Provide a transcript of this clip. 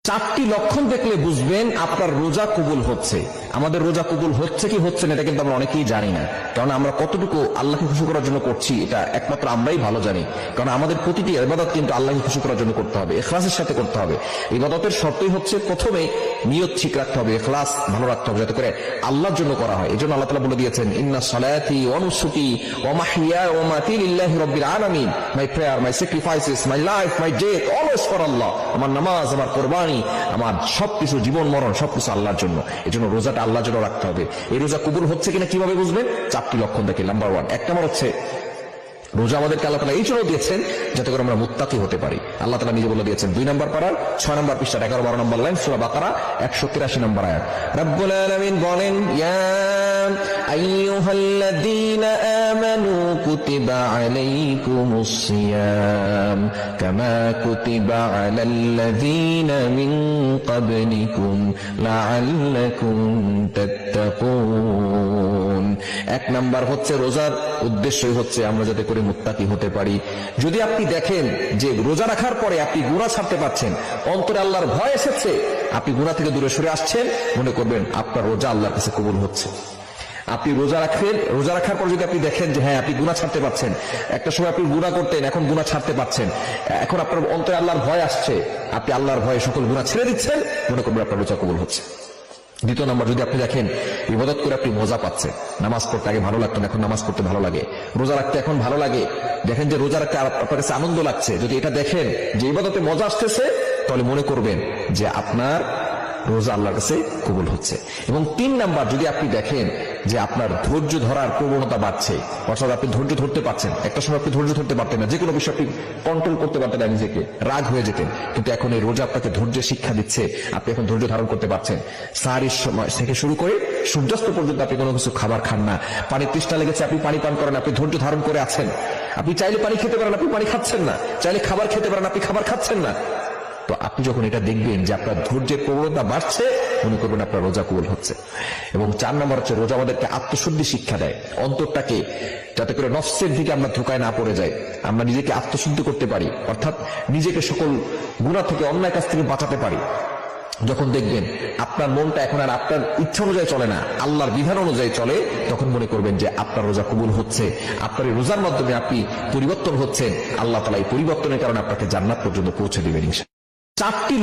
চারটি লক্ষণ দেখলে বুঝবেন আপনার রোজা কবুল হচ্ছে। আমাদের রোজা কবুল হচ্ছে কি হচ্ছে না এটা কিন্তু আমরা অনেকেই জানি না, কারণ আমরা কতটুকু আল্লাহকে খুশি করার জন্য করছি এটা একমাত্র আমরাই ভালো জানি। কারণ আমাদের প্রতিটি ইবাদত কিন্তু আল্লাহকে খুশি করার জন্য করতে হবে, ইখলাসের সাথে করতে হবে। ইবাদতের শর্তই হচ্ছে প্রথমে নিয়ত ঠিক রাখতে হবে, ইখলাস ভালো রাখতে হবে, যাতে করে আল্লাহর জন্য করা হয়। এই জন্য আল্লাহ তাআলা বলে দিয়েছেন, ইন্না সালাতি ওয়া নুসুকি ওয়া মাহইয়া ওয়া মামাতি লিল্লাহি রাব্বিল আলামিন, my prayer, my sacrifices, my life, my death, always for Allah. আমার নামাজ, আমার কোরবানি, আমার সবকিছু, জীবন মরণ সবকিছু আল্লাহর জন্য। এই জন্য রোজাটা আল্লাহর জন্য রাখতে হবে। এই রোজা কবুল হচ্ছে কিনা কিভাবে বুঝবেন? চারটি লক্ষণ দেখে। নাম্বার 1, এক নম্বর হচ্ছে রোজা আমাদেরকে আল্লাহ তাআলা এই জন্য দিয়েছেন যাতে করে আমরা মুত্তাকি হতে পারি। আল্লাহ তাআলা নিজে বলে দিয়েছেন 2 নম্বর পারার 6 নম্বর পৃষ্ঠা 11-12 নম্বর লাইন সূরা বাকারা 183 নম্বর আয়াত। রব্বুল আলামিন বলেন, ইয়া আইয়ুহাল্লাযীনা আমানু কুতিবা আলাইকুমুস সিয়াম কামা কুতিবা আলাল্লাযীনা মিন ক্বাবলিকুম লাআল্লাকুম তাত্তাকুন। এক নাম্বার হচ্ছে রোজার উদ্দেশ্যই হচ্ছে আমরা যাতে করে মুত্তাকি হতে পারি। যদি আপনি দেখেন যে রোজা রাখার পরে আপনি গুনাহ ছাড়তে পারছেন, অন্তরে আল্লাহর ভয় এসেছে, আপনি গুনাহ থেকে দূরে সরে আসছেন, মনে করবেন আপনার রোজা আল্লাহর কাছে কবুল হচ্ছে। আপনি রোজা রাখার পর যদি আপনি দেখেন যে হ্যাঁ আপনি গুনাহ ছাড়তে পারছেন, একটা সময় আপনি গুনাহ করতেন, এখন গুনাহ ছাড়তে পারছেন, এখন আপনার অন্তরে আল্লাহর ভয় আসছে, আপনি আল্লাহর ভয়ে সকল গুনাহ ছেড়ে দিচ্ছেন, মনে করবেন আপনার রোজা কবুল হচ্ছে। দ্বিতীয় নম্বর, যদি আপনি দেখেন ইবাদত করে আপনি মজা পাচ্ছেন, নামাজ পড়তে আগে ভালো লাগতো না, এখন নামাজ পড়তে ভালো লাগে, রোজা রাখতে এখন ভালো লাগে, দেখেন যে রোজা রাখতে আপনার কাছে আনন্দ লাগছে, যদি এটা দেখেন যে ইবাদতে মজা আসতেছে, তাহলে মনে করবেন যে আপনার রোজা আল্লাহর কাছে কবুল হচ্ছে। এবং 3 নাম্বার, যদি আপনি দেখেন যে আপনার ধৈর্য ধরার প্রবণতা বাড়ছে, অর্থাৎ আপনি ধৈর্য ধরতে পারছেন, একটা সময় আপনি ধৈর্য ধরতে পারতেন না, যে কোনো বিষয় আপনি কন্ট্রোল করতে পারতেন না, নিজেকে রাগ হয়ে যেতেন, কিন্তু এখন এই রোজা আপনাকে ধৈর্যের শিক্ষা দিচ্ছে, আপনি এখন ধৈর্য ধারণ করতে পারছেন। সাহারির সময় থেকে শুরু করে সূর্যাস্ত পর্যন্ত আপনি কোনো কিছু খাবার খান না, পানির তৃষ্ণা লেগেছে আপনি পানি পান করেন, আপনি ধৈর্য ধারণ করে আছেন। আপনি চাইলে পানি খেতে পারেন, আপনি পানি খাচ্ছেন না, চাইলে খাবার খেতে পারেন, আপনি খাবার খাচ্ছেন না। তো আপনি যখন এটা দেখবেন যে আপনার ধৈর্যের প্রবণতা বাড়ছে, মনে করবেন আপনার রোজা কবুল হচ্ছে। এবং 4 নম্বর হচ্ছে রোজা আমাদেরকে আত্মশুদ্ধি শিক্ষা দেয়, অন্তরটাকে যাতে করে নফসের দিকে আমরা ধোঁকায় না পড়ে যাই, আমরা নিজেকে আত্মশুদ্ধি করতে পারি, অর্থাৎ নিজেকে সকল গুনাহ থেকে, অন্যায় কাজ থেকে বাঁচাতে পারি। যখন দেখবেন আপনার মনটা এখন আর আপনার ইচ্ছা অনুযায়ী চলে না, আল্লাহর বিধান অনুযায়ী চলে, তখন মনে করবেন যে আপনার রোজা কবুল হচ্ছে, আপনার এই রোজার মাধ্যমে আপনি পরিবর্তন হচ্ছেন, আল্লাহ তাআলা এই পরিবর্তনের কারণে আপনাকে জান্নাত পর্যন্ত পৌঁছে দিবেন ইনশাআল্লাহ। 4টি